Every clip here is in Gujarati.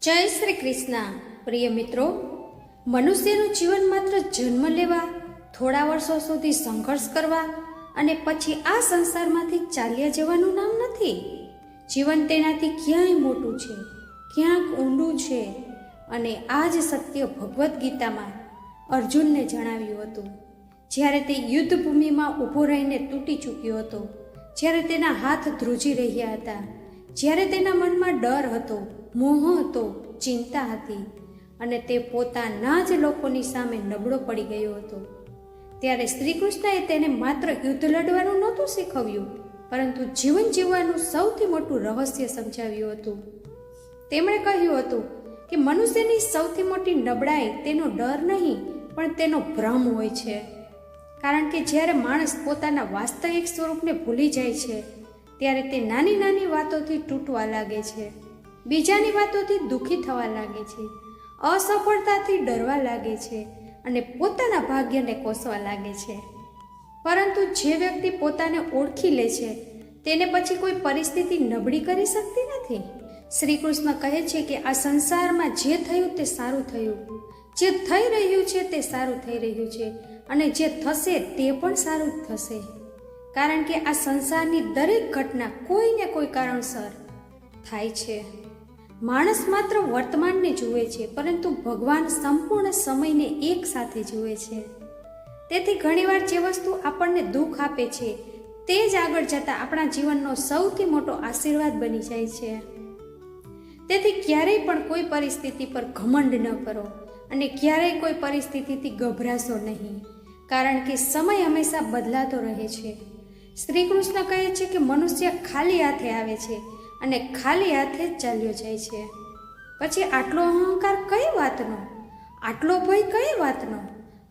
જય શ્રી કૃષ્ણ. પ્રિય મિત્રો, મનુષ્યનું જીવન માત્ર જન્મ લેવા, થોડા વર્ષો સુધી સંઘર્ષ કરવા અને પછી આ સંસારમાંથી ચાલ્યા જવાનું નામ નથી. જીવન તેનાથી ક્યાંય મોટું છે, ક્યાંક ઊંડું છે. અને આ જ સત્ય ભગવદ્ ગીતામાં અર્જુનને જણાવ્યું હતું, જ્યારે તે યુદ્ધ ભૂમિમાં ઊભો રહીને તૂટી ચૂક્યો હતો, જ્યારે તેના હાથ ધ્રુજી રહ્યા હતા, જ્યારે તેના મનમાં ડર હતો, મોહ હતો, ચિંતા હતી અને તે પોતાના જ લોકોની સામે નબળો પડી ગયો હતો, ત્યારે શ્રી કૃષ્ણએ તેને માત્ર યુદ્ધ લડવાનું નહોતું શીખવ્યું, પરંતુ જીવન જીવવાનું સૌથી મોટું રહસ્ય સમજાવ્યું હતું. તેમણે કહ્યું હતું કે મનુષ્યની સૌથી મોટી નબળાઈ તેનો ડર નહીં, પણ તેનો ભ્રમ હોય છે. કારણ કે જ્યારે માણસ પોતાના વાસ્તવિક સ્વરૂપને ભૂલી જાય છે, ત્યારે તે નાની નાની વાતોથી તૂટવા લાગે છે, બીજાની વાતોથી દુઃખી થવા લાગે છે, અસફળતાથી ડરવા લાગે છે અને પોતાના ભાગ્યને કોસવા લાગે છે. પરંતુ જે વ્યક્તિ પોતાને ઓળખી લે છે, તેને પછી કોઈ પરિસ્થિતિ નબળી કરી શકતી નથી. શ્રી કૃષ્ણ કહે છે કે આ સંસારમાં જે થયું તે સારું થયું, જે થઈ રહ્યું છે તે સારું થઈ રહ્યું છે અને જે થશે તે પણ સારું જ થશે. કારણ કે આ સંસારની દરેક ઘટના કોઈને કોઈ કારણસર થાય છે. માણસ માત્ર વર્તમાનને જુએ છે, પરંતુ ભગવાન સંપૂર્ણ સમયને એક સાથે જુએ છે. તેથી ઘણીવાર જે વસ્તુ આપણને દુઃખ આપે છે તે જ આગળ જતાં આપણા જીવનનો સૌથી મોટો આશીર્વાદ બની જાય છે. તેથી ક્યારેય પણ કોઈ પરિસ્થિતિ પર ઘમંડ ન કરો અને ક્યારેય કોઈ પરિસ્થિતિથી ગભરાશો નહીં, કારણ કે સમય હંમેશા બદલાતો રહે છે. શ્રી કૃષ્ણ કહે છે કે મનુષ્ય ખાલી હાથે આવે છે અને ખાલી હાથે જ ચાલ્યો જાય છે. પછી આટલો અહંકાર કઈ વાતનો, આટલો ભય કઈ વાતનો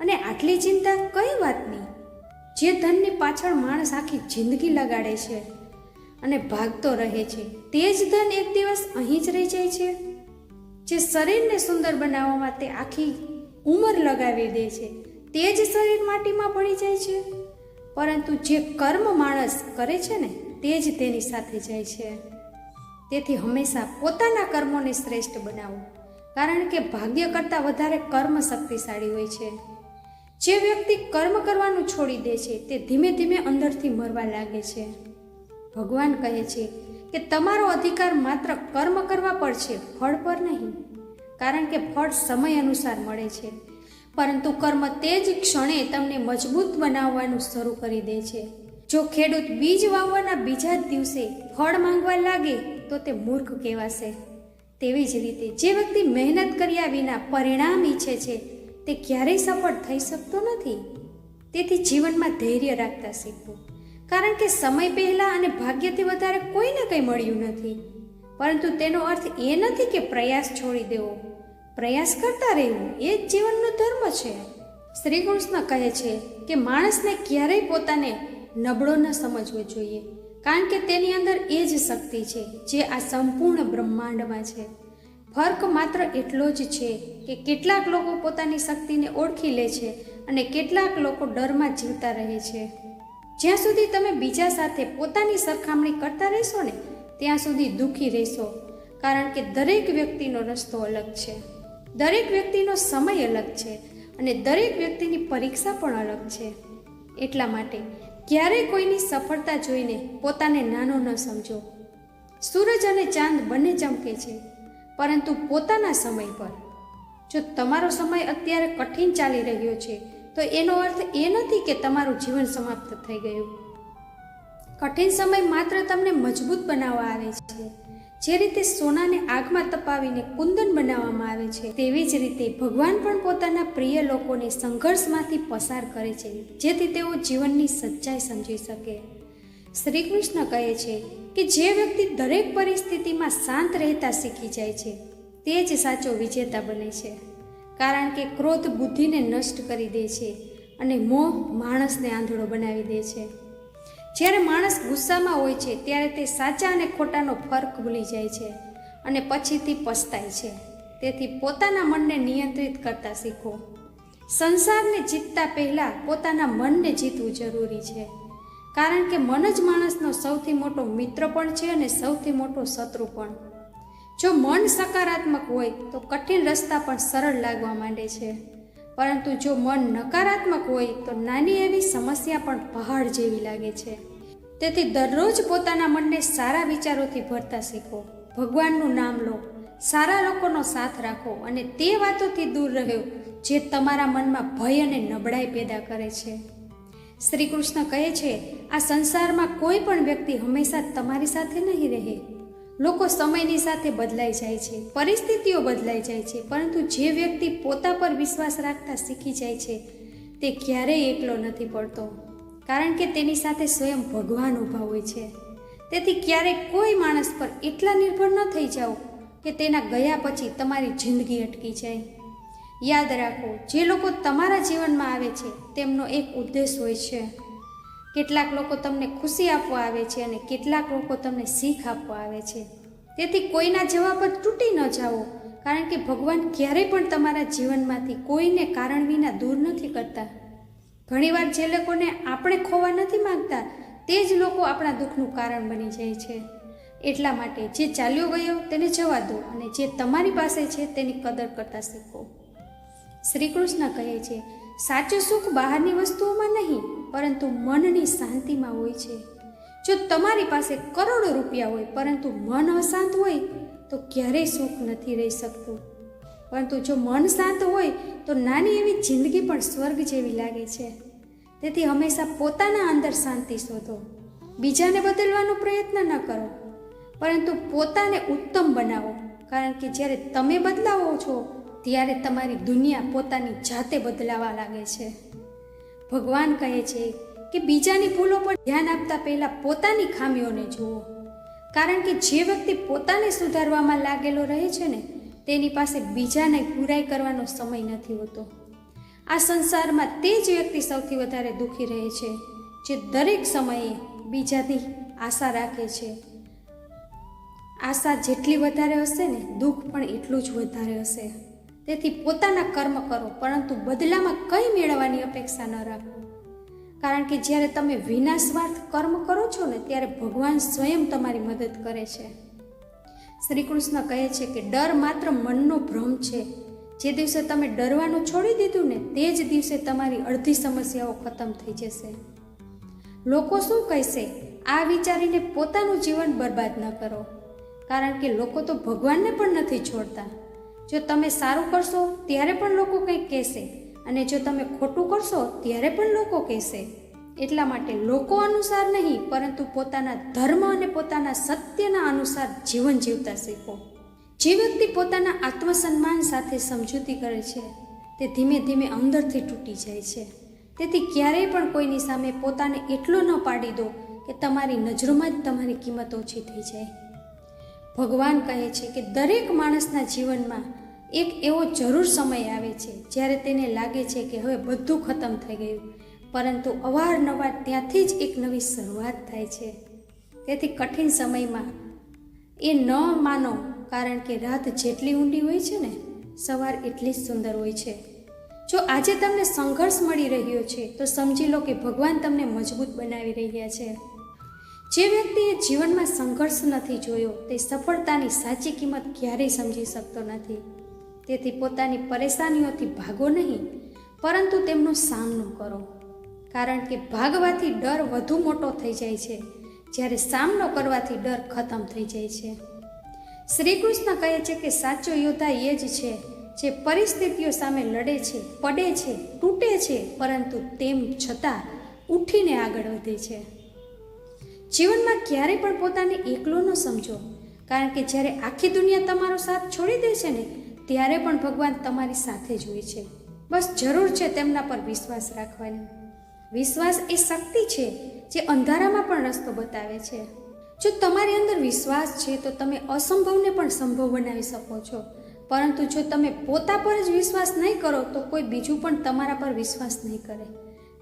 અને આટલી ચિંતા કઈ વાતની? જે ધનની પાછળ માણસ આખી જિંદગી લગાડે છે અને ભાગતો રહે છે, તે જ ધન એક દિવસ અહીં જ રહી જાય છે. જે શરીરને સુંદર બનાવવામાં તે આખી ઉંમર લગાવી દે છે, તે જ શરીર માટીમાં ભળી જાય છે. પરંતુ જે કર્મ માણસ કરે છે ને, તે જ તેની સાથે જાય છે. તેથી હંમેશા પોતાના કર્મોને શ્રેષ્ઠ બનાવો, કારણ કે ભાગ્ય કરતાં વધારે કર્મ શક્તિશાળી હોય છે. જે વ્યક્તિ કર્મ કરવાનું છોડી દે છે, તે ધીમે ધીમે અંદરથી મરવા લાગે છે. ભગવાન કહે છે કે તમારો અધિકાર માત્ર કર્મ કરવા પર છે, ફળ પર નહીં. કારણ કે ફળ સમય અનુસાર મળે છે, પરંતુ કર્મ તે જ ક્ષણે તમને મજબૂત બનાવવાનું શરૂ કરી દે છે. જો ખેડૂત બીજ વાવવાના બીજા જ દિવસે ફળ માંગવા લાગે તો તે મૂર્ખ કહેવાશે. તેવી જ રીતે જે વ્યક્તિ મહેનત કર્યા વિના પરિણામ ઈચ્છે છે, તે ક્યારેય સફળ થઈ શકતો નથી. તેથી જીવનમાં ધૈર્ય રાખતા શીખવું, કારણ કે સમય પહેલાં અને ભાગ્યથી વધારે કોઈને કંઈ મળ્યું નથી. પરંતુ તેનો અર્થ એ નથી કે પ્રયાસ છોડી દેવો. પ્રયાસ કરતા રહેવું એ જ જીવનનો ધર્મ છે. શ્રી કૃષ્ણ કહે છે કે માણસને ક્યારેય પોતાને નબળો ન સમજવો જોઈએ, કારણ કે તેની અંદર એ જ શક્તિ છે જે આ સંપૂર્ણ બ્રહ્માંડમાં છે. ફર્ક માત્ર એટલો જ છે કે કેટલાક લોકો પોતાની શક્તિને ઓળખી લે છે અને કેટલાક લોકો ડરમાં જીવતા રહે છે. જ્યાં સુધી તમે બીજા સાથે પોતાની સરખામણી કરતા રહેશો ને, ત્યાં સુધી દુઃખી રહેશો, કારણ કે દરેક વ્યક્તિનો રસ્તો અલગ છે, દરેક વ્યક્તિનો સમય અલગ છે અને દરેક વ્યક્તિની પરીક્ષા પણ અલગ છે. એટલા માટે ક્યારેય કોઈની સફળતા જોઈને પોતાને નાનો ન સમજો. સૂરજ અને ચાંદ બંને ચમકે છે, પરંતુ પોતાના સમય પર. જો તમારો સમય અત્યારે કઠિન ચાલી રહ્યો છે, તો એનો અર્થ એ નથી કે તમારું જીવન સમાપ્ત થઈ ગયું. કઠિન સમય માત્ર તમને મજબૂત બનાવવા આવે છે. જે રીતે સોનાને આગમાં તપાવીને કુંદન બનાવવામાં આવે છે, તેવી જ રીતે ભગવાન પણ પોતાના પ્રિય લોકોને સંઘર્ષમાંથી પસાર કરે છે, જેથી તેઓ જીવનની સચ્ચાઈ સમજી શકે. શ્રી કૃષ્ણ કહે છે કે જે વ્યક્તિ દરેક પરિસ્થિતિમાં શાંત રહેતા શીખી જાય છે, તે જ સાચો વિજેતા બને છે. કારણ કે ક્રોધ બુદ્ધિને નષ્ટ કરી દે છે અને મોહ માણસને આંધળો બનાવી દે છે. જ્યારે માણસ ગુસ્સામાં હોય છે, ત્યારે તે સાચા અને ખોટાનો ફરક ભૂલી જાય છે અને પછીથી પસ્તાય છે. તેથી પોતાના મનને નિયંત્રિત કરતા શીખો. સંસારને જીતતા પહેલાં પોતાના મનને જીતવું જરૂરી છે, કારણ કે મન જ માણસનો સૌથી મોટો મિત્ર પણ છે અને સૌથી મોટો શત્રુ પણ. જો મન સકારાત્મક હોય તો કઠિન રસ્તા પણ સરળ લાગવા માંડે છે, પરંતુ જો મન નકારાત્મક હોય તો નાની એવી સમસ્યા પણ પહાડ જેવી લાગે છે. તેથી દરરોજ પોતાના મનને સારા વિચારોથી ભરતા શીખો. ભગવાનનું નામ લો, સારા લોકોનો સાથ રાખો અને તે વાતોથી દૂર રહ્યો જે તમારા મનમાં ભય અને નબળાઈ પેદા કરે છે. શ્રી કૃષ્ણ કહે છે, આ સંસારમાં કોઈ પણ વ્યક્તિ હંમેશા તમારી સાથે નહીં રહે. લોકો સમયની સાથે બદલાઈ જાય છે, પરિસ્થિતિઓ બદલાઈ જાય છે, પરંતુ જે વ્યક્તિ પોતા પર વિશ્વાસ રાખતા શીખી જાય છે તે ક્યારેય એકલો નથી પડતો, કારણ કે તેની સાથે સ્વયં ભગવાન ઊભા હોય છે. તેથી ક્યારેય કોઈ માણસ પર એટલા નિર્ભર ન થઈ જાઓ કે તેના ગયા પછી તમારી જિંદગી અટકી જાય. યાદ રાખો, જે લોકો તમારા જીવનમાં આવે છે તેમનો એક ઉદ્દેશ હોય છે. કેટલાક લોકો તમને ખુશી આપવા આવે છે અને કેટલાક લોકો તમને શીખ આપવા આવે છે. તેથી કોઈના જવાબ પર તૂટી ન જાઓ, કારણ કે ભગવાન ક્યારેય પણ તમારા જીવનમાંથી કોઈને કારણ વિના દૂર નથી કરતા. ઘણીવાર જે લોકોને આપણે ખોવા નથી માંગતા તે જ લોકો આપણા દુઃખનું કારણ બની જાય છે. એટલા માટે જે ચાલ્યો ગયો તેને જવા દો અને જે તમારી પાસે છે તેની કદર કરતા શીખો. શ્રી કૃષ્ણ કહે છે, સાચું સુખ બહારની વસ્તુઓમાં નહીં પરંતુ મનની શાંતિમાં હોય છે. જો તમારી પાસે કરોડો રૂપિયા હોય પરંતુ મન અશાંત હોય તો ક્યારેય સુખ નથી રહી શકતું. પરંતુ જો મન શાંત હોય તો નાની એવી જિંદગી પણ સ્વર્ગ જેવી લાગે છે. તેથી હંમેશા પોતાના અંદર શાંતિ શોધો. બીજાને બદલવાનો પ્રયત્ન ન કરો, પરંતુ પોતાને ઉત્તમ બનાવો, કારણ કે જ્યારે તમે બદલાવો છો ત્યારે તમારી દુનિયા પોતાની જાતે બદલાવા લાગે છે. ભગવાન કહે છે કે બીજાની ભૂલો પર ધ્યાન આપતા પહેલાં પોતાની ખામીઓને જુઓ, કારણ કે જે વ્યક્તિ પોતાને સુધારવામાં લાગેલો રહે છે ને તેની પાસે બીજાને બુરાઈ કરવાનો સમય નથી હોતો. આ સંસારમાં તે જ વ્યક્તિ સૌથી વધારે દુઃખી રહે છે જે દરેક સમયે બીજાની આશા રાખે છે. આશા જેટલી વધારે હશે ને દુઃખ પણ એટલું જ વધારે હશે. તેથી પોતાના કર્મ કરો, પરંતુ બદલામાં કંઈ મેળવવાની અપેક્ષા ન રાખો, કારણ કે જ્યારે તમે વિના સ્વાર્થ કર્મ કરો છો ને ત્યારે ભગવાન સ્વયં તમારી મદદ કરે છે. શ્રી કૃષ્ણ કહે છે કે ડર માત્ર મનનો ભ્રમ છે. જે દિવસે તમે ડરવાનું છોડી દીધું ને તે જ દિવસે તમારી અડધી સમસ્યાઓ ખતમ થઈ જશે. લોકો શું કહેશે આ વિચારીને પોતાનું જીવન બરબાદ ન કરો, કારણ કે લોકો તો ભગવાનને પણ નથી છોડતા. જો તમે સારું કરશો ત્યારે પણ લોકો કંઈક કહેશે, અને જો તમે ખોટું કરશો ત્યારે પણ લોકો કહેશે. એટલા માટે લોકો અનુસાર નહીં પરંતુ પોતાના ધર્મ અને પોતાના સત્યના અનુસાર જીવન જીવતા શીખો. જે વ્યક્તિ પોતાના આત્મસન્માન સાથે સમજૂતી કરે છે તે ધીમે ધીમે અંદરથી તૂટી જાય છે. તેથી ક્યારેય પણ કોઈની સામે પોતાને એટલો ન પાડી દો કે તમારી નજરોમાં જ તમારી કિંમત ઓછી થઈ જાય. ભગવાન કહે છે કે દરેક માણસના જીવનમાં એક એવો જરૂર સમય આવે છે જ્યારે તેને લાગે છે કે હવે બધું ખતમ થઈ ગયું, પરંતુ અવારનવાર ત્યાંથી જ એક નવી શરૂઆત થાય છે. તેથી કઠિન સમયમાં એ ન માનો, કારણ કે રાત જેટલી ઊંડી હોય છે ને સવાર એટલી જ સુંદર હોય છે. જો આજે તમને સંઘર્ષ મળી રહ્યો છે તો સમજી લો કે ભગવાન તમને મજબૂત બનાવી રહ્યા છે. જે વ્યક્તિએ જીવનમાં સંઘર્ષ નથી જોયો તે સફળતાની સાચી કિંમત ક્યારેય સમજી શકતો નથી. તેથી પોતાની પરેશાનીઓથી ભાગો નહીં, પરંતુ તેમનો સામનો કરો, કારણ કે ભાગવાથી ડર વધુ મોટો થઈ જાય છે, જ્યારે સામનો કરવાથી ડર ખતમ થઈ જાય છે. શ્રી કૃષ્ણ કહે છે કે સાચો યોદ્ધા એ જ છે જે પરિસ્થિતિઓ સામે લડે છે, પડે છે, તૂટે છે, પરંતુ તેમ છતાં ઉઠીને આગળ વધે છે. જીવનમાં ક્યારેય પણ પોતાને એકલો ન સમજો, કારણ કે જ્યારે આખી દુનિયા તમારો સાથ છોડી દે છે ને ત્યારે પણ ભગવાન તમારી સાથે જ હોય છે. બસ જરૂર છે તેમના પર વિશ્વાસ રાખવાની. વિશ્વાસ એ શક્તિ છે જે અંધારામાં પણ રસ્તો બતાવે છે. જો તમારી અંદર વિશ્વાસ છે તો તમે અસંભવને પણ સંભવ બનાવી શકો છો, પરંતુ જો તમે પોતા પર જ વિશ્વાસ નહીં કરો તો કોઈ બીજું પણ તમારા પર વિશ્વાસ નહીં કરે.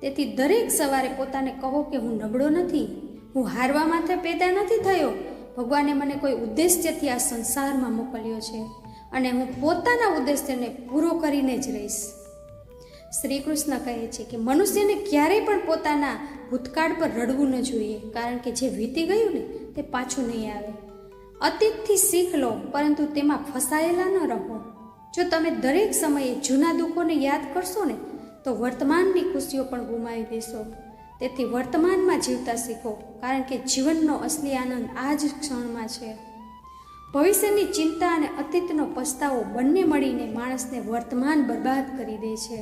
તેથી દરેક સવારે પોતાને કહો કે હું નબળો નથી, હું હારવા માટે પેદા નથી થયો. ભગવાને મને કોઈ ઉદ્દેશ્યથી આ સંસારમાં મોકલ્યો છે અને હું પોતાના ઉદ્દેશ્યને પૂરો કરીને જ રહીશ. શ્રી કૃષ્ણ કહે છે કે મનુષ્યને ક્યારેય પણ પોતાના ભૂતકાળ પર રડવું ન જોઈએ, કારણ કે જે વીતી ગયું ને તે પાછું નહીં આવે. અતીતથી શીખ લો, પરંતુ તેમાં ફસાયેલા ન રહો. જો તમે દરેક સમયે જૂના દુઃખોને યાદ કરશો ને તો વર્તમાનની ખુશીઓ પણ ગુમાવી દેશો. તેથી વર્તમાનમાં જીવતા શીખો, કારણ કે જીવનનો અસલી આનંદ આ જ ક્ષણમાં છે. ભવિષ્યની ચિંતા અને અતીતનો પસ્તાવો બંને મળીને માણસને વર્તમાન બરબાદ કરી દે છે.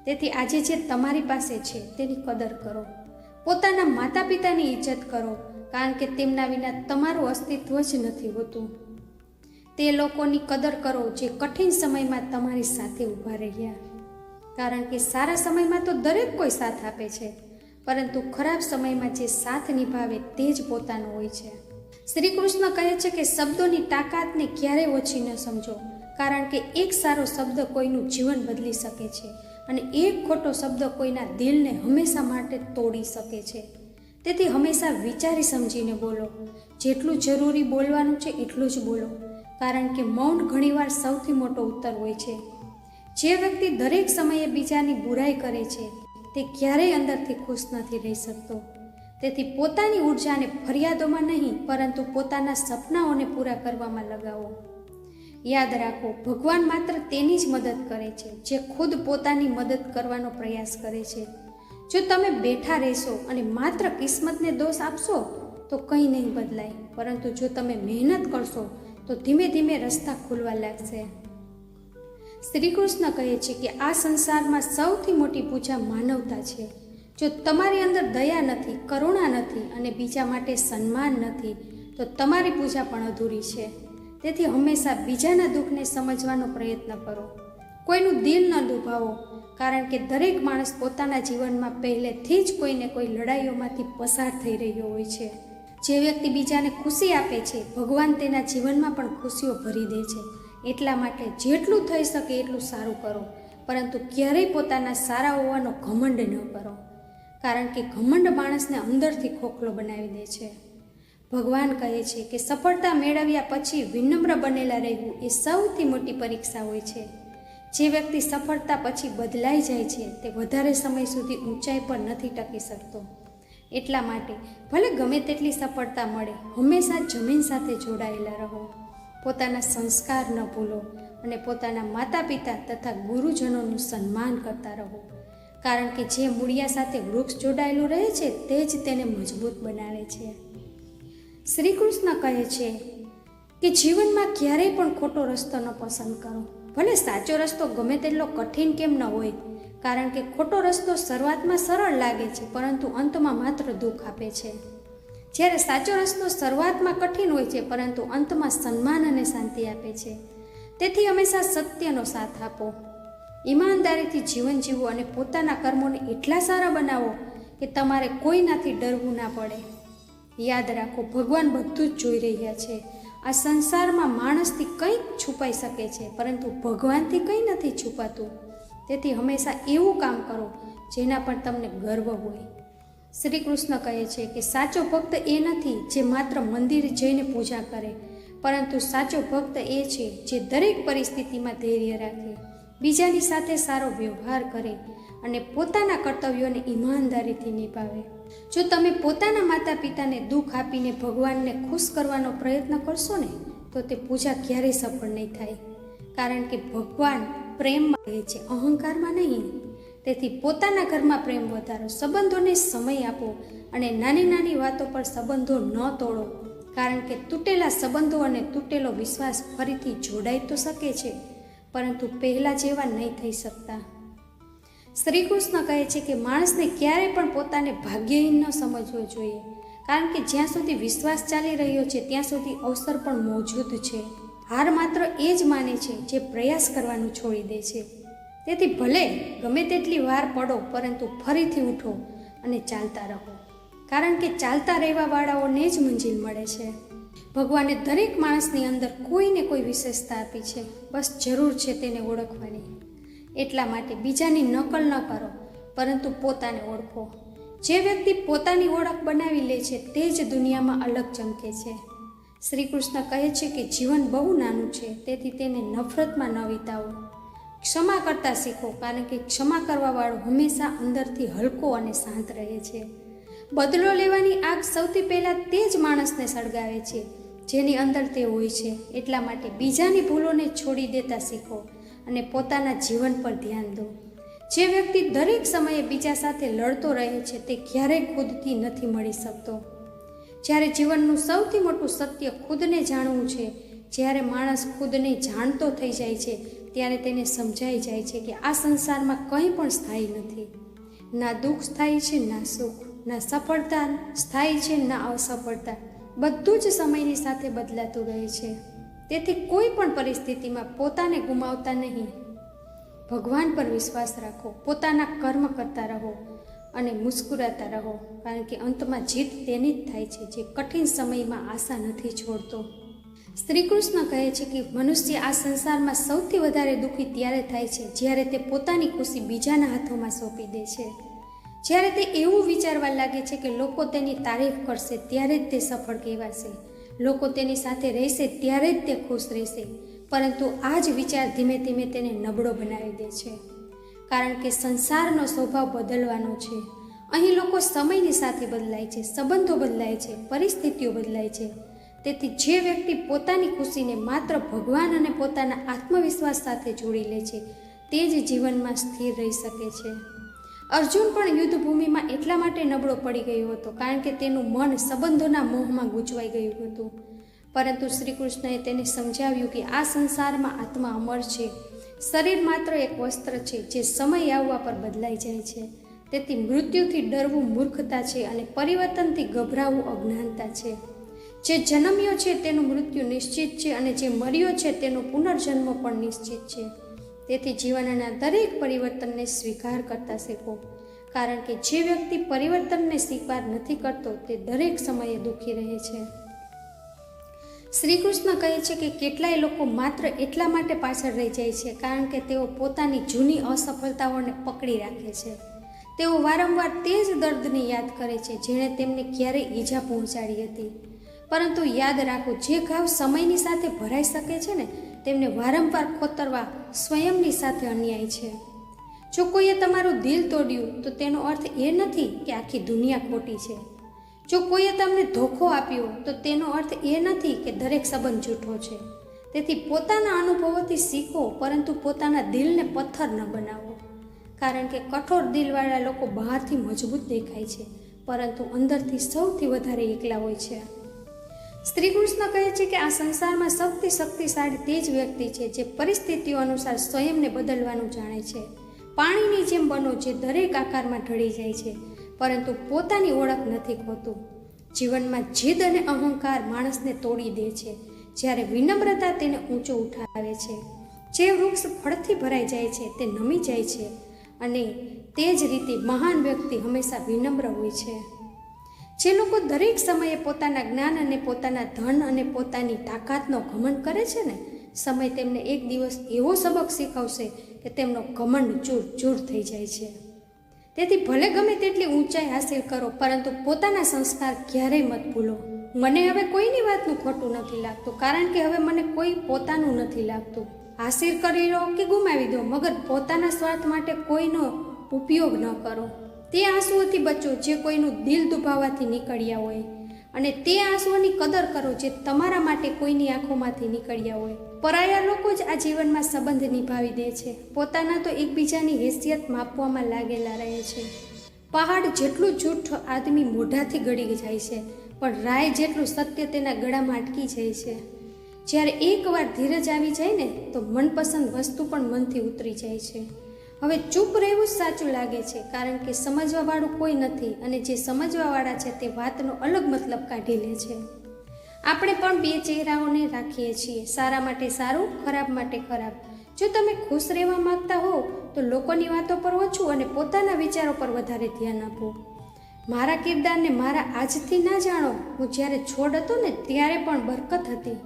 તેથી આજે જે તમારી પાસે છે તેની કદર કરો. પોતાના માતા પિતાની ઇજ્જત કરો, કારણ કે તેમના વિના તમારું અસ્તિત્વ જ નથી હોતું. તે લોકોની કદર કરો જે કઠિન સમયમાં તમારી સાથે ઊભા રહ્યા, કારણ કે સારા સમયમાં તો દરેક કોઈ સાથ આપે છે, પરંતુ ખરાબ સમયમાં જે સાથ નિભાવે તે જ પોતાનો હોય છે. શ્રી કૃષ્ણ કહે છે કે શબ્દોની તાકાતને ક્યારેય ઓછી ન સમજો, કારણ કે એક સારો શબ્દ કોઈનું જીવન બદલી શકે છે અને એક ખોટો શબ્દ કોઈના દિલને હંમેશા માટે તોડી શકે છે. તેથી હંમેશા વિચારી સમજીને બોલો. જેટલું જરૂરી બોલવાનું છે એટલું જ બોલો, કારણ કે મૌન ઘણીવાર સૌથી મોટો ઉત્તર હોય છે. જે વ્યક્તિ દરેક સમયે બીજાની બુરાઈ કરે છે તે ક્યારેય અંદરથી ખુશ નથી રહી શકતો. તેથી પોતાની ઉર્જાને ફરિયાદોમાં નહીં, પરંતુ પોતાના સપનાઓને પૂરા કરવામાં લગાવો. યાદ રાખો, ભગવાન માત્ર તેની જ મદદ કરે છે જે ખુદ પોતાની મદદ કરવાનો પ્રયાસ કરે છે. જો તમે બેઠા રહેશો અને માત્ર કિસ્મતને દોષ આપશો તો કંઈ નહીં બદલાય, પરંતુ જો તમે મહેનત કરશો તો ધીમે ધીમે રસ્તા ખુલવા લાગશે. શ્રી કૃષ્ણ કહે છે કે આ સંસારમાં સૌથી મોટી પૂજા માનવતા છે. જો તમારી અંદર દયા નથી, કરુણા નથી અને બીજા માટે સન્માન નથી, તો તમારી પૂજા પણ અધૂરી છે. તેથી હંમેશા બીજાના દુઃખને સમજવાનો પ્રયત્ન કરો. કોઈનું દિલ ન દુભાવો, કારણ કે દરેક માણસ પોતાના જીવનમાં પહેલેથી જ કોઈને કોઈ લડાઈઓમાંથી પસાર થઈ રહ્યો હોય છે. જે વ્યક્તિ બીજાને ખુશી આપે છે, ભગવાન તેના જીવનમાં પણ ખુશીઓ ભરી દે છે. એટલા માટે જેટલું થઈ શકે એટલું સારું કરો, પરંતુ ક્યારેય પોતાના સારા હોવાનો ઘમંડ ન કરો, કારણ કે ઘમંડ માણસને અંદરથી ખોખલો બનાવી દે છે. ભગવાન કહે છે કે સફળતા મેળવ્યા પછી વિનમ્ર બનેલા રહેવું એ સૌથી મોટી પરીક્ષા હોય છે. જે વ્યક્તિ સફળતા પછી બદલાઈ જાય છે તે વધારે સમય સુધી ઊંચાઈ પર નથી ટકી શકતો. એટલા માટે ભલે ગમે તેટલી સફળતા મળે, હંમેશા જમીન સાથે જોડાયેલા રહો. પોતાના સંસ્કાર ન ભૂલો અને પોતાના માતા પિતા તથા ગુરુજનોનું સન્માન કરતા રહો, કારણ કે જે મૂળિયા સાથે વૃક્ષ જોડાયેલું રહે છે તે જ તેને મજબૂત બનાવે છે. શ્રી કૃષ્ણ કહે છે કે જીવનમાં ક્યારેય પણ ખોટો રસ્તો ન પસંદ કરો. ભલે સાચો રસ્તો ગમે તેટલો કઠિન કેમ ન હોય, કારણ કે ખોટો રસ્તો શરૂઆતમાં સરળ લાગે છે, પરંતુ અંતમાં માત્ર દુઃખ આપે છે. જ્યારે સાચો રસ્તો શરૂઆતમાં કઠિન હોય છે, પરંતુ અંતમાં સન્માન અને શાંતિ આપે છે. તેથી હંમેશા સત્યનો સાથ આપો. ઈમાનદારીથી જીવન જીવો અને પોતાના કર્મોને એટલા સારા બનાવો કે તમારે કોઈનાથી ડરવું ના પડે. યાદ રાખો, ભગવાન બધું જ જોઈ રહ્યા છે. આ સંસારમાં માણસથી કંઈક છુપાઈ શકે છે, પરંતુ ભગવાનથી કંઈ નથી છુપાતું. તેથી હંમેશા એવું કામ કરો જેના પર તમને ગર્વ હોય. શ્રી કૃષ્ણ કહે છે કે સાચો ભક્ત એ નથી જે માત્ર મંદિર જઈને પૂજા કરે, પરંતુ સાચો ભક્ત એ છે જે દરેક પરિસ્થિતિમાં ધૈર્ય રાખે, બીજાની સાથે સારો વ્યવહાર કરે અને પોતાના કર્તવ્યોને ઈમાનદારીથી નિભાવે. જો તમે પોતાના માતા પિતાને દુઃખ આપીને ભગવાનને ખુશ કરવાનો પ્રયત્ન કરશો ને તો તે પૂજા ક્યારેય સફળ નહીં થાય, કારણ કે ભગવાન પ્રેમમાં રહે છે, અહંકારમાં નહીં. તેથી પોતાના ઘરમાં પ્રેમ વધારો, સંબંધોને સમય આપો અને નાની નાની વાતો પર સંબંધો ન તોડો, કારણ કે તૂટેલા સંબંધો અને તૂટેલો વિશ્વાસ ફરીથી જોડાઈ તો શકે છે, પરંતુ પહેલાં જેવા નહીં થઈ શકતા. શ્રી કૃષ્ણ કહે છે કે માણસને ક્યારેય પણ પોતાને ભાગ્યહીન ન સમજવો જોઈએ, કારણ કે જ્યાં સુધી વિશ્વાસ ચાલી રહ્યો છે ત્યાં સુધી અવસર પણ મોજૂદ છે. હાર માત્ર એ જ માને છે જે પ્રયાસ કરવાનું છોડી દે છે. તેથી ભલે ગમે તેટલી વાર પડો, પરંતુ ફરીથી ઉઠો અને ચાલતા રહો, કારણ કે ચાલતા રહેવાવાળાઓને જ મંજિલ મળે છે. ભગવાને દરેક માણસની અંદર કોઈને કોઈ વિશેષતા આપી છે, બસ જરૂર છે તેને ઓળખવાની. એટલા માટે બીજાની નકલ ન કરો, પરંતુ પોતાને ઓળખો. જે વ્યક્તિ પોતાની ઓળખ બનાવી લે છે તે જ દુનિયામાં અલગ ચમકે છે. શ્રી કૃષ્ણ કહે છે કે જીવન બહુ નાનું છે, તેથી તેને નફરતમાં ન વિતાવો. ક્ષમા કરતા શીખો, કારણ કે ક્ષમા કરવાવાળો હંમેશા અંદરથી હલકો અને શાંત રહે છે. બદલો લેવાની આગ સૌથી પહેલાં તે જ માણસને સળગાવે છે જેની અંદર તે હોય છે. એટલા માટે બીજાની ભૂલોને છોડી દેતા શીખો અને પોતાના જીવન પર ધ્યાન દો. જે વ્યક્તિ દરેક સમયે બીજા સાથે લડતો રહે છે તે ક્યારેય ખુદથી નથી મળી શકતો. જ્યારે જીવનનું સૌથી મોટું સત્ય ખુદને જાણવું છે, જ્યારે માણસ ખુદને જાણતો થઈ જાય છે ત્યારે તેને સમજાઈ જાય છે કે આ સંસારમાં કંઈ પણ સ્થાયી નથી. ના દુઃખ સ્થાયી છે, ના સુખ, ના સફળતા સ્થાયી છે, ના અસફળતા. બધું જ સમયની સાથે બદલાતું રહે છે. તેથી કોઈ પણ પરિસ્થિતિમાં પોતાને ગુમાવતા નહીં. ભગવાન પર વિશ્વાસ રાખો, પોતાના કર્મ કરતા રહો અને મુસ્કુરાતા રહો, કારણ કે અંતમાં જીત તેની જ થાય છે જે કઠિન સમયમાં આશા નથી છોડતો. શ્રી કૃષ્ણ કહે છે કે મનુષ્ય આ સંસારમાં સૌથી વધારે દુઃખી ત્યારે થાય છે જ્યારે તે પોતાની ખુશી બીજાના હાથોમાં સોંપી દે છે. જ્યારે તે એવું વિચારવા લાગે છે કે લોકો તેની તારીફ કરશે ત્યારે જ તે સફળ કહેવાશે, લોકો તેની સાથે રહેશે ત્યારે જ તે ખુશ રહેશે. પરંતુ આ જ વિચાર ધીમે ધીમે તેને નબળો બનાવી દે છે, કારણ કે સંસારનો સ્વભાવ બદલવાનો છે. અહીં લોકો સમયની સાથે બદલાય છે, સંબંધો બદલાય છે, પરિસ્થિતિઓ બદલાય છે. તેથી જે વ્યક્તિ પોતાની ખુશીને માત્ર ભગવાન અને પોતાના આત્મવિશ્વાસ સાથે જોડી લે છે તે જ જીવનમાં સ્થિર રહી શકે છે. અર્જુન પણ યુદ્ધભૂમિમાં એટલા માટે નબળો પડી ગયો હતો કારણ કે તેનું મન સંબંધોના મોહમાં ગૂંચવાઈ ગયું હતું. પરંતુ શ્રી કૃષ્ણએ તેને સમજાવ્યું કે આ સંસારમાં આત્મા અમર છે, શરીર માત્ર એક વસ્ત્ર છે જે સમય આવવા પર બદલાઈ જાય છે. તેથી મૃત્યુથી ડરવું મૂર્ખતા છે અને પરિવર્તનથી ગભરાવું અજ્ઞાનતા છે. જે જન્મ્યો છે તેનું મૃત્યુ નિશ્ચિત છે અને જે મર્યો છે તેનો પુનર્જન્મ પણ નિશ્ચિત છે. તેથી જીવનના દરેક પરિવર્તનને સ્વીકાર કરતા શીખો, કારણ કે જે વ્યક્તિ પરિવર્તનને સ્વીકાર નથી કરતો તે દરેક સમયે દુઃખી રહે છે. શ્રી કૃષ્ણ કહે છે કે કેટલાય લોકો માત્ર એટલા માટે પાછળ રહી જાય છે કારણ કે તેઓ પોતાની જૂની અસફળતાઓને પકડી રાખે છે. તેઓ વારંવાર તે જ દર્દને યાદ કરે છે જેણે તેમને ક્યારેય ઈજા પહોંચાડી હતી. પરંતુ યાદ રાખો, જે ઘાવ સમયની સાથે ભરાઈ શકે છે ને તેમને વારંવાર ખોતરવા સ્વયંની સાથે અન્યાય છે. જો કોઈએ તમારું દિલ તોડ્યું તો તેનો અર્થ એ નથી કે આખી દુનિયા ખોટી છે. જો કોઈએ તમને ધોખો આપ્યો તો તેનો અર્થ એ નથી કે દરેક સંબંધ જૂઠો છે. તેથી પોતાના અનુભવોથી શીખો, પરંતુ પોતાના દિલને પથ્થર ન બનાવો, કારણ કે કઠોર દિલવાળા લોકો બહારથી મજબૂત દેખાય છે પરંતુ અંદરથી સૌથી વધારે એકલા હોય છે. શ્રી કૃષ્ણ કહે છે કે આ સંસારમાં સૌથી શક્તિશાળી તે જ વ્યક્તિ છે જે પરિસ્થિતિઓ અનુસાર સ્વયંને બદલવાનું જાણે છે. પાણીની જેમ બનો જે દરેક આકારમાં ઢળી જાય છે પરંતુ પોતાની ઓળખ નથી ખોતું. જીવનમાં જીદ અને અહંકાર માણસને તોડી દે છે, જ્યારે વિનમ્રતા તેને ઊંચો ઉઠાવે છે. જે વૃક્ષ ફળથી ભરાઈ જાય છે તે નમી જાય છે અને તે જ રીતે મહાન વ્યક્તિ હંમેશા વિનમ્ર હોય છે. જે લોકો દરેક સમયે પોતાના જ્ઞાન અને પોતાના ધન અને પોતાની તાકાતનો ઘમંડ કરે છે ને, સમય તેમને એક દિવસ એવો સબક શીખવશે કે તેમનો ઘમંડ ચૂર ચૂર થઈ જાય છે. તેથી ભલે ગમે તેટલી ઊંચાઈ હાંસિલ કરો, પરંતુ પોતાના સંસ્કાર ક્યારેય મત ભૂલો. મને હવે કોઈની વાતનું ખોટું નથી લાગતું, કારણ કે હવે મને કોઈ પોતાનું નથી લાગતું. હાંસિલ કરી લો કે ગુમાવી દો, મગર પોતાના સ્વાર્થ માટે કોઈનો ઉપયોગ ન કરો. તે આંસુઓથી બચો જે કોઈનું દિલ દુભાવવાથી નીકળ્યા હોય, અને તે આંસુઓની કદર કરો જે તમારા માટે કોઈની આંખોમાંથી નીકળ્યા હોય. પરાયા લોકો જ આ જીવનમાં સંબંધ નિભાવી દે છે, પોતાના તો એકબીજાની હેસિયત માપવામાં લાગેલા રહે છે. પહાડ જેટલું જૂઠ આદમી મોઢાથી ગળી જાય છે, પણ રાય જેટલું સત્ય તેના ગળામાં અટકી જાય છે. જ્યારે એકવાર ધીરજ આવી જાય ને તો મનપસંદ વસ્તુ પણ મનથી ઉતરી જાય છે. હવે ચૂપ રહેવું જ સાચું લાગે છે, કારણ કે સમજવાવાળું કોઈ નથી, અને જે સમજવાવાળા છે તે વાતનો અલગ મતલબ કાઢી લે છે. આપણે પણ બે ચહેરાઓને રાખીએ છીએ, સારા માટે સારું, ખરાબ માટે ખરાબ. જો તમે ખુશ રહેવા માંગતા હો તો લોકોની વાતો પર ઓછું અને પોતાના વિચારો પર વધારે ધ્યાન આપો. મારા કિરદારને મારા આજથી ના જાણો. હું જ્યારે છોડ હતો ને ત્યારે પણ બરકત હતી.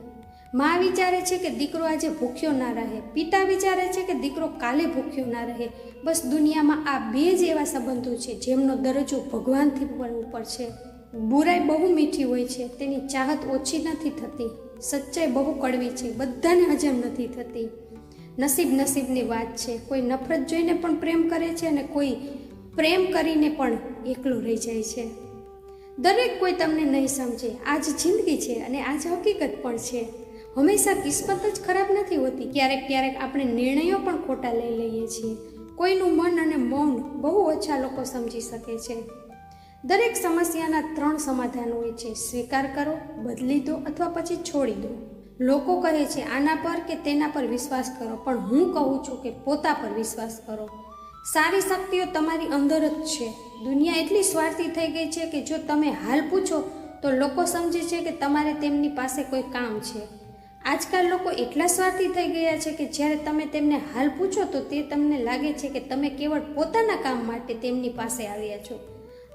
મા વિચારે છે કે દીકરો આજે ભૂખ્યો ના રહે, પિતા વિચારે છે કે દીકરો કાલે ભૂખ્યો ના રહે. બસ દુનિયામાં આ બે જ એવા સંબંધો છે જેમનો દરજ્જો ભગવાનથી પણ ઉપર છે. બુરાઈ બહુ મીઠી હોય છે, તેની ચાહત ઓછી નથી થતી. સચ્ચાઈ બહુ કડવી છે, બધાને હજમ નથી થતી. નસીબની વાત છે. કોઈ નફરત જોઈને પણ પ્રેમ કરે છે અને કોઈ પ્રેમ કરીને પણ એકલો રહી જાય છે. દરેક કોઈ તમને નહીં સમજે. આ જ જિંદગી છે અને આ જ હકીકત પણ છે. હંમેશા કિસ્મત જ ખરાબ નથી હોતી. ક્યારેક ક્યારેક આપણે નિર્ણયો પણ ખોટા લઈ લઈએ છીએ. કોઈનું મન અને મૌન બહુ ઓછા લોકો સમજી શકે છે. દરેક સમસ્યાના 3 સમાધાન હોય છે: સ્વીકાર કરો, બદલી દો અથવા પછી છોડી દો. લોકો કહે છે આના પર કે તેના પર વિશ્વાસ કરો, પણ હું કહું છું કે પોતા પર વિશ્વાસ કરો. સારી શક્તિઓ તમારી અંદર જ છે. દુનિયા એટલી સ્વાર્થી થઈ ગઈ છે કે જો તમે હાલ પૂછો તો લોકો સમજે છે કે તમારે તેમની પાસે કોઈ કામ છે. આજકાલ લોકો એટલા સ્વાર્થી થઈ ગયા છે કે જ્યારે તમે તેમને હાલ પૂછો તો તે તમને લાગે છે કે તમે કેવળ પોતાના કામ માટે તેમની પાસે આવ્યા છો.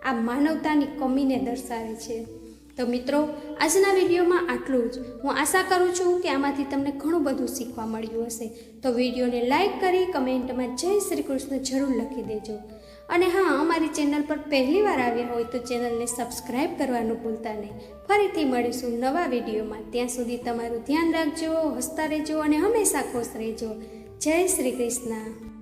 આ માનવતાની કમીને દર્શાવે છે. તો મિત્રો, આજના વિડીયોમાં આટલું જ. હું આશા કરું છું કે આમાંથી તમને ઘણું બધું શીખવા મળ્યું હશે. તો વિડીયોને લાઈક કરી કમેન્ટમાં જય શ્રી કૃષ્ણ જરૂર લખી દેજો. અને હા, અમારી ચેનલ પર પહેલી વાર આવ્યા હોય તો ચેનલને સબસ્ક્રાઈબ કરવાનું ભૂલતા નહીં. ફરીથી મળીશું નવા વિડીયોમાં. ત્યાં સુધી તમારું ધ્યાન રાખજો, હસતા રહેજો અને હંમેશા ખુશ રહેજો. જય શ્રી કૃષ્ણ.